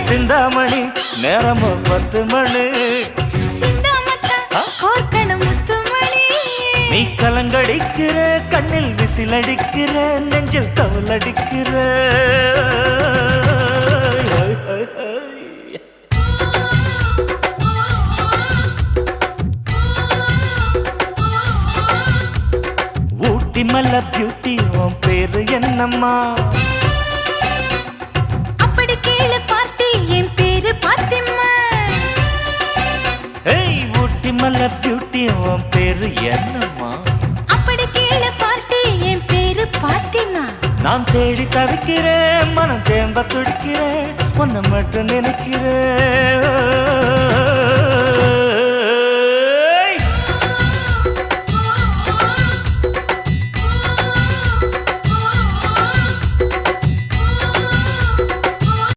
சிந்தாமணி நேரமோ 10 மணி நீ கலங்கடிக்கிற கண்ணில் விசிலடிக்கிற நெஞ்சில் கவலடிக்கிற ஊட்டி மல்ல பியூட்டி உன் பேரு என்னம்மா அப்படி கேளு பார்த்தி என் பேரு பாத்திம்மா ஏய் ஊட்டி மல்ல பியூட்டி உன் பேரு என்னம்மா அப்படி கேளு பார்த்தி என் பேரு பாத்திமா நான் தேடி தவிக்கிறேன் மனம் தேம்ப துடிக்கிறேன் உன்னை மட்டும் நினைக்கிறேன்